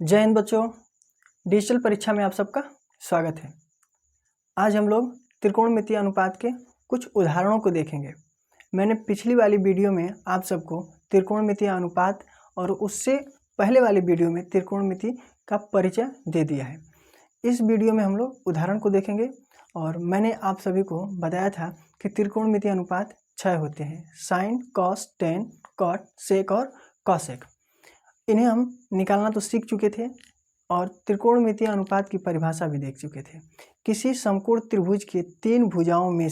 जय हिंद बच्चों, डिजिटल परीक्षा में आप सबका स्वागत है। आज हम लोग त्रिकोणमितीय अनुपात के कुछ उदाहरणों को देखेंगे। मैंने पिछली वाली वीडियो में आप सबको त्रिकोणमितीय अनुपात और उससे पहले वाली वीडियो में त्रिकोणमिति का परिचय दे दिया है। इस वीडियो में हम लोग उदाहरण को देखेंगे और मैंने आप सभी को बताया था कि त्रिकोणमितीय अनुपात 6 होते हैं: साइन, कॉस, टेन, कॉट, सेक और कॉसेक। इन्हें हम निकालना तो सीख चुके थे और त्रिकोणमितीय अनुपात की परिभाषा भी देख चुके थे। किसी समकोण त्रिभुज के तीन भुजाओं में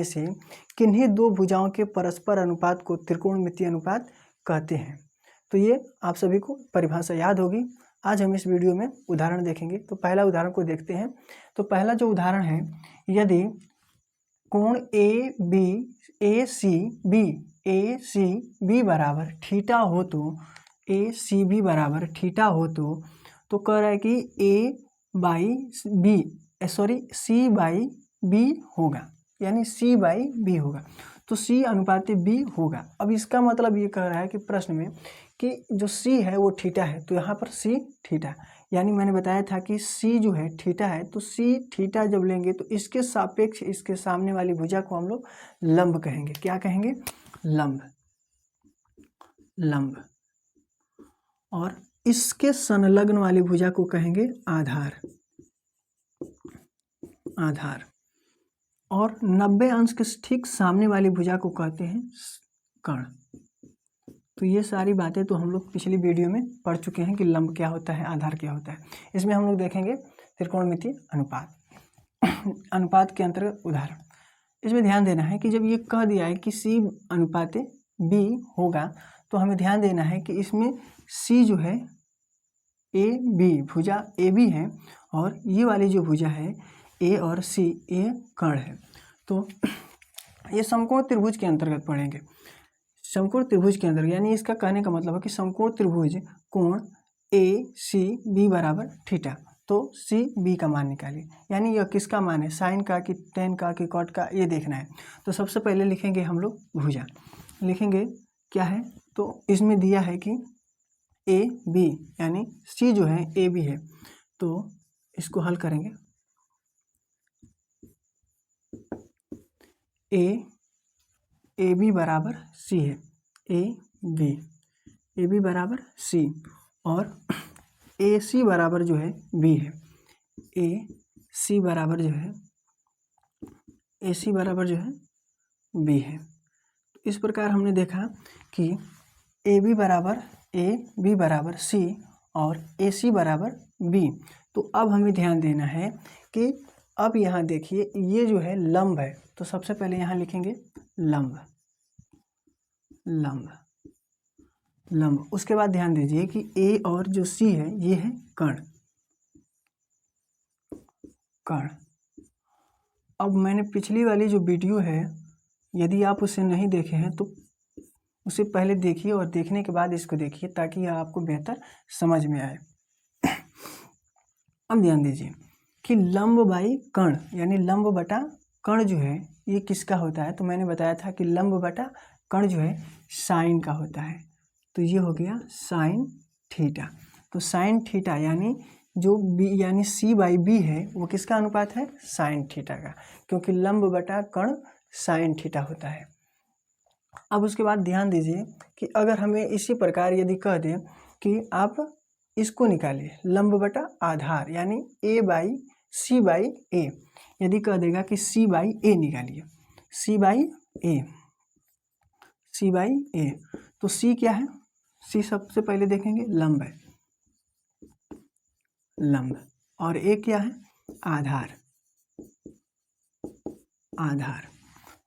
से किन्हीं दो भुजाओं के परस्पर अनुपात को त्रिकोणमितीय अनुपात कहते हैं। तो ये आप सभी को परिभाषा याद होगी। आज हम इस वीडियो में उदाहरण देखेंगे। तो पहला उदाहरण को देखते हैं। तो पहला जो उदाहरण है, यदि कोण ACB बराबर थीटा हो तो तो कह रहा है कि C बाई बी होगा, यानी C बाई बी होगा। तो C अनुपात B होगा। अब इसका मतलब ये कह रहा है कि प्रश्न में कि जो C है वो थीटा है, तो यहाँ पर C थीटा, यानी मैंने बताया था कि C जो है थीटा है, तो C थीटा जब लेंगे तो इसके सापेक्ष इसके सामने वाली भुजा को हम लोग लंब कहेंगे। क्या कहेंगे? लंब। और इसके संलग्न वाली भुजा को कहेंगे आधार। और 90 अंश के ठीक सामने वाली भुजा को कहते हैं कर्ण। तो ये सारी बातें तो हम लोग पिछली वीडियो में पढ़ चुके हैं कि लंब क्या होता है, आधार क्या होता है। इसमें हम लोग देखेंगे त्रिकोणमितीय अनुपात के अंतर्गत उदाहरण। इसमें ध्यान देना है कि जब ये कह दिया है कि C अनुपात B होगा, तो हमें ध्यान देना है कि इसमें C जो है AB भुजा AB है और ये वाली जो भुजा है A और C, ये कर्ण है। तो ये समकोण त्रिभुज के अंतर्गत पढ़ेंगे। समकोण त्रिभुज के अंदर, यानी इसका कहने का मतलब है कि समकोण त्रिभुज कोण ACB बराबर थीटा। तो CB का मान निकालिए, यानी यह किसका मान है, साइन का कि टेन का कि कॉट का, ये देखना है। तो सबसे पहले लिखेंगे हम लोग भुजा। लिखेंगे क्या है, तो इसमें दिया है कि AB, यानी C जो है AB है, तो इसको हल करेंगे। AB बराबर C है, AB बराबर C, और AC बराबर जो है B है, AC बराबर जो है B है। इस प्रकार हमने देखा कि AB बराबर C और AC बराबर B। तो अब हमें ध्यान देना है कि अब यहाँ देखिए ये जो है लंब है, तो सबसे पहले यहाँ लिखेंगे लंब। उसके बाद ध्यान दीजिए कि A और जो C है ये है कर्ण। अब मैंने पिछली वाली जो वीडियो है, यदि आप उसे नहीं देखे हैं तो उसे पहले देखिए और देखने के बाद इसको देखिए, ताकि आपको बेहतर समझ में आए। अब ध्यान दीजिए कि लंब बाई कर्ण, यानी लंब बटा कर्ण जो है ये किसका होता है। तो मैंने बताया था कि लंब बटा कर्ण जो है साइन का होता है। तो ये हो गया साइन थीटा। तो साइन थीटा यानी जो B यानी C बाई B है वो किसका अनुपात है, साइन थीटा का, क्योंकि लंब बटा कर्ण साइन थीटा होता है। अब उसके बाद ध्यान दीजिए कि अगर हमें इसी प्रकार यदि कह दें कि आप इसको निकालिए लंब बटा आधार, यानी A by C by A, यदि कह देगा कि C बाई A निकालिए, C बाई A, तो C क्या है, C सबसे पहले देखेंगे लंब है, और A क्या है, आधार।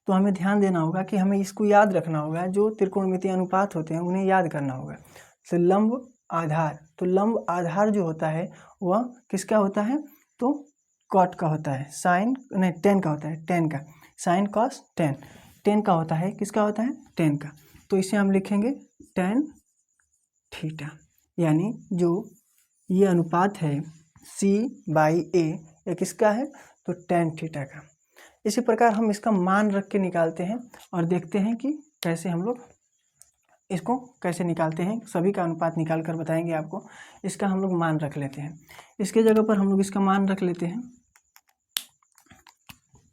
तो हमें ध्यान देना होगा कि हमें इसको याद रखना होगा, जो त्रिकोणमितीय अनुपात होते हैं उन्हें याद करना होगा। तो लंब आधार, तो लंब आधार जो होता है वह किसका होता है, तो कॉट का होता है, टेन का होता है, टेन का, साइन कॉस टेन का होता है, किसका होता है, टेन का। तो इसे हम लिखेंगे टेन थीटा, यानी जो ये अनुपात है C बाई A, ये किसका है, तो टेन थीटा का। इसी प्रकार हम इसका मान रख के निकालते हैं और देखते हैं कि कैसे हम लोग इसको कैसे निकालते हैं, सभी का अनुपात निकाल कर बताएंगे आपको। इसका हम लोग मान रख लेते हैं, इसके जगह पर हम लोग इसका मान रख लेते हैं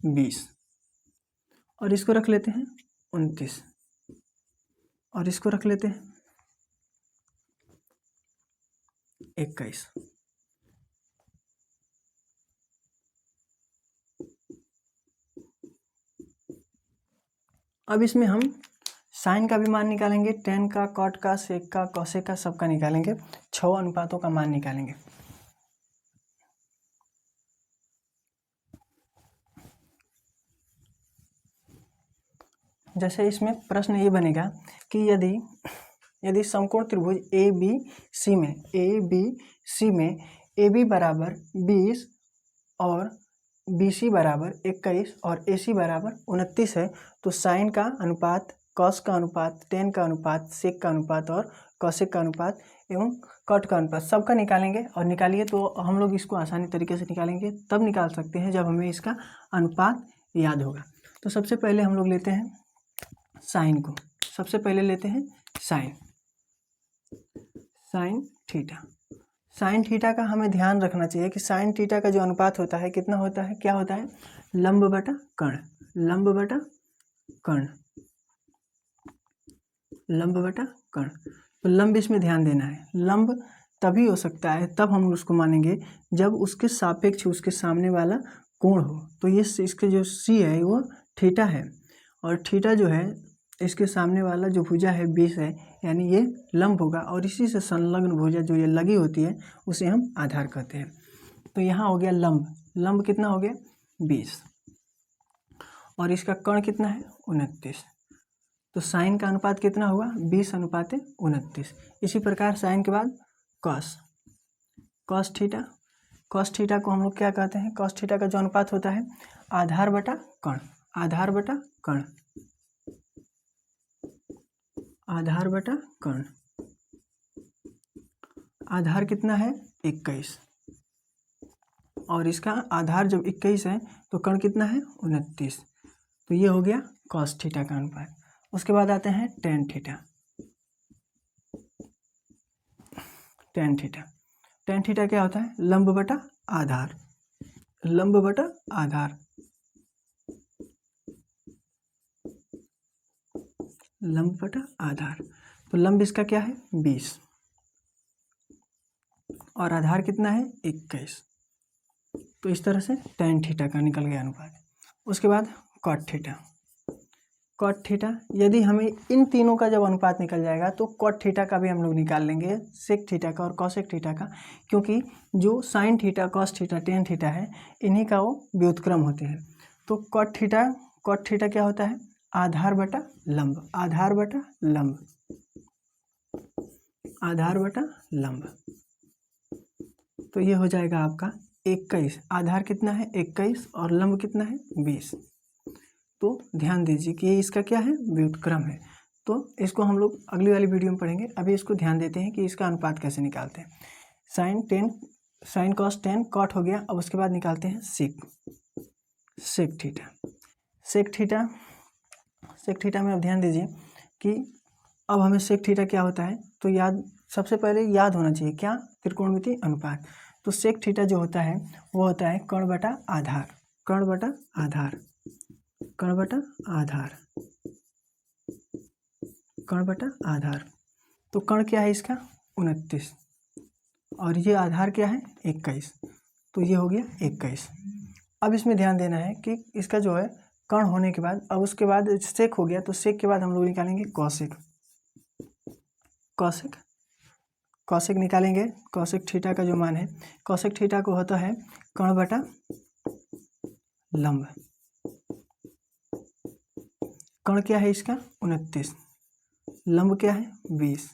20 और इसको रख लेते हैं 29 और इसको रख लेते हैं 21। अब इसमें हम साइन का भी मान निकालेंगे, टेन का, कॉट का, सेक का, कॉसेक का, सबका निकालेंगे, 6 अनुपातों का मान निकालेंगे। जैसे इसमें प्रश्न ये बनेगा कि यदि समकोण त्रिभुज ए बी सी में ए बी बराबर 20 और बी सी बराबर 21 और ए सी बराबर 29 है, तो साइन का अनुपात, कॉस का अनुपात, टेन का अनुपात, सेक का अनुपात और कॉसेक का अनुपात एवं कॉट का अनुपात सबका निकालेंगे। और निकालिए तो हम लोग इसको आसानी तरीके से निकालेंगे, तब निकाल सकते हैं जब हमें इसका अनुपात याद होगा। तो सबसे पहले हम लोग लेते हैं साइन को, सबसे पहले लेते हैं साइन थीटा। साइन थीटा का हमें ध्यान रखना चाहिए कि साइन थीटा का जो अनुपात होता है कितना होता है, क्या होता है, लंब बटा कर्ण, लंब बटा कर्ण, लंब बटा कर्ण। तो लंब इसमें ध्यान देना है, लंब तभी हो सकता है, तब हम उसको मानेंगे जब उसके सापेक्ष उसके सामने वाला कोण हो। तो ये इसके जो सी है वो थीटा है और थीटा जो है इसके सामने वाला जो भुजा है 20 है, यानी ये लंब होगा और इसी से संलग्न भुजा जो ये लगी होती है उसे हम आधार कहते हैं। तो यहाँ हो गया लंब, लंब कितना हो गया 20 और इसका कर्ण कितना है 29। तो साइन का अनुपात कितना हुआ 20 अनुपात 29। इसी प्रकार साइन के बाद कॉस थीटा, कॉस थीटा को हम लोग क्या कहते हैं, कॉस थीटा का जो अनुपात होता है आधार बटा कर्ण, आधार बटा कर्ण, आधार बटा कर्ण। आधार कितना है 21 और इसका आधार जब 21 है तो कर्ण कितना है 29। तो ये हो गया कॉस थीटा का अनुपात। उसके बाद आते हैं tan theta, tan theta. Tan theta क्या होता है, लंब बटा आधार, लंब बटा आधार, लंब बटा आधार। तो लंब इसका क्या है 20 और आधार कितना है 21। तो इस तरह से टेन थीटा का निकल गया अनुपात। उसके बाद कॉट थीटा, कॉट थीटा, यदि हमें इन तीनों का जब अनुपात निकल जाएगा तो कॉट थीटा का भी हम लोग निकाल लेंगे, सेक थीटा का और कॉसेक थीटा का, क्योंकि जो sine theta, cos theta, tan theta है इन्हीं का वो व्युत्क्रम होते हैं। तो कॉट थीटा क्या होता है आधार बटा लंब, आधार बटा लंब, आधार बटा लंब। तो ये हो जाएगा आपका 21, आधार कितना है 21 और लंब कितना है 20। तो ध्यान दीजिए कि ये इसका क्या है व्युत्क्रम है। तो इसको हम लोग अगली वाली वीडियो में पढ़ेंगे। अभी इसको ध्यान देते हैं कि इसका अनुपात कैसे निकालते हैं। साइन कॉस टेन कॉट हो गया। अब उसके बाद निकालते हैं सेक थीटा, सेक थीटा में अब ध्यान दीजिए कि अब हमें सेक थीटा क्या होता है, तो सबसे पहले याद होना चाहिए क्या, त्रिकोणमितीय अनुपात। तो सेक थीटा जो होता है वो होता है कर्ण बटा आधार, कर्ण बटा आधार, कर्ण बटा आधार, कर्ण बटा आधार। तो कर्ण क्या है इसका 29 और ये आधार क्या है 21। तो ये हो गया 21। अब इसमें ध्यान देना है कि इसका जो है कर्ण होने के बाद, अब उसके बाद सेक हो गया, तो सेक के बाद हम लोग निकालेंगे कॉसेक, कॉसेक, कॉसेक निकालेंगे। कॉसेक थीटा का जो मान है, कॉसेक थीटा को होता है कर्ण बटा लंब, कर्ण क्या है इसका 29, लंब क्या है 20,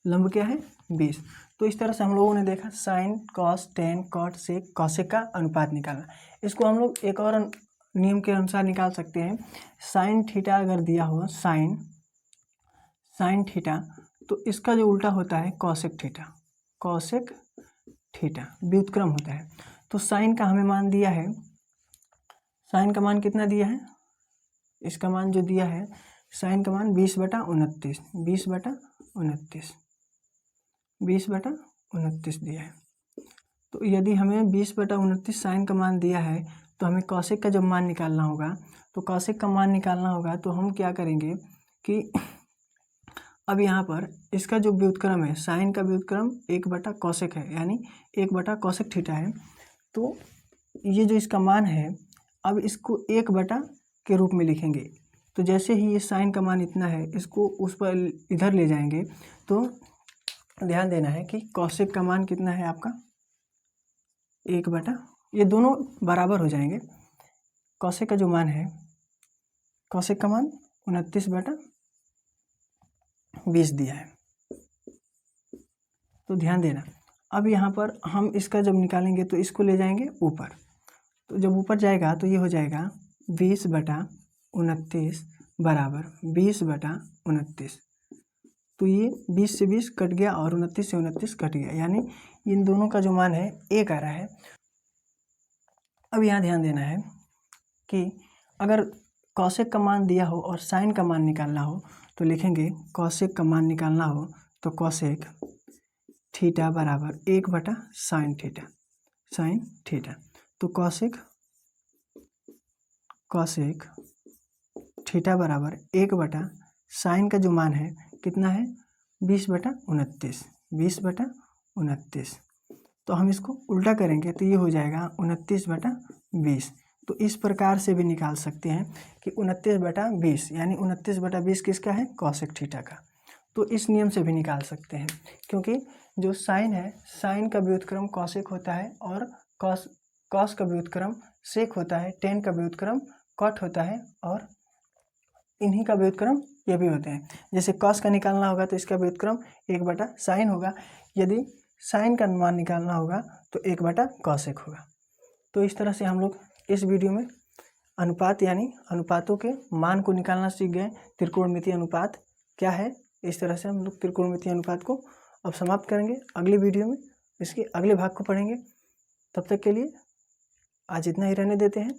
लंब क्या है 20। तो इस तरह से हम लोगों ने देखा sine cos tan cot sec cosec का अनुपात निकालना। इसको हम लोग एक और नियम के अनुसार निकाल सकते हैं। साइन थीटा अगर दिया हो, साइन थीटा, तो इसका जो उल्टा होता है कॉसेक थीटा, कॉसेक थीटा व्युत्क्रम होता है। तो साइन का हमें मान दिया है, साइन का मान कितना दिया है, इसका मान जो दिया है साइन का मान 20 बटा 29, 20 बटा 29, 20/29 दिया है। तो यदि हमें 20/29 साइन का मान दिया है तो हमें कॉसेक का जब मान निकालना होगा, तो कॉसेक का मान निकालना होगा तो हम क्या करेंगे कि अब यहाँ पर इसका जो व्युत्क्रम है, साइन का व्युत्क्रम 1/कॉसेक है, यानी 1/कॉसेक थीटा है। तो ये जो इसका मान है, अब इसको 1/, के रूप में लिखेंगे। तो जैसे ही ये साइन का मान इतना है, इसको उस पर इधर ले जाएंगे तो ध्यान देना है कि कॉसेक का मान कितना है आपका 1/, ये दोनों बराबर हो जाएंगे। कॉसेक का जो मान है, कॉसेक का मान 29/20 दिया है। तो ध्यान देना, अब यहाँ पर हम इसका जब निकालेंगे तो इसको ले जाएंगे ऊपर। तो जब ऊपर जाएगा तो ये हो जाएगा 20/29 बराबर 20/29। तो ये 20 से 20 कट गया और 29 से 29 कट गया, यानी इन दोनों का जो मान है 1 आ रहा है। अब यहाँ ध्यान देना है कि अगर कॉसेक का मान दिया हो और साइन का मान निकालना हो तो लिखेंगे कॉसेक का मान निकालना हो तो कॉसेक थीटा बराबर 1/साइन थीटा, साइन थीटा। तो कॉसेक थीटा बराबर 1/साइन का जो मान है कितना है 20/29, 20/29। तो हम इसको उल्टा करेंगे तो ये हो जाएगा 29/20। तो इस प्रकार से भी निकाल सकते हैं कि 29/20, यानी 29/20 किसका है, कॉसेक थीटा का। तो इस नियम से भी निकाल सकते हैं, क्योंकि जो साइन है, साइन का व्युत्क्रम कॉसेक होता है और कॉस का व्युत्क्रम सेक होता है, टेन का व्युत्क्रम कॉट होता है और इन्हीं का व्युत्क्रम ये भी होते हैं। जैसे कॉस का निकालना होगा तो इसका व्युत्क्रम 1/साइन होगा, यदि साइन का मान निकालना होगा तो 1/कॉसेक होगा। तो इस तरह से हम लोग इस वीडियो में अनुपात यानी अनुपातों के मान को निकालना सीख गए। त्रिकोणमितीय अनुपात क्या है, इस तरह से हम लोग त्रिकोणमितीय अनुपात को अब समाप्त करेंगे। अगली वीडियो में इसके अगले भाग को पढ़ेंगे। तब तक के लिए आज इतना ही रहने देते हैं।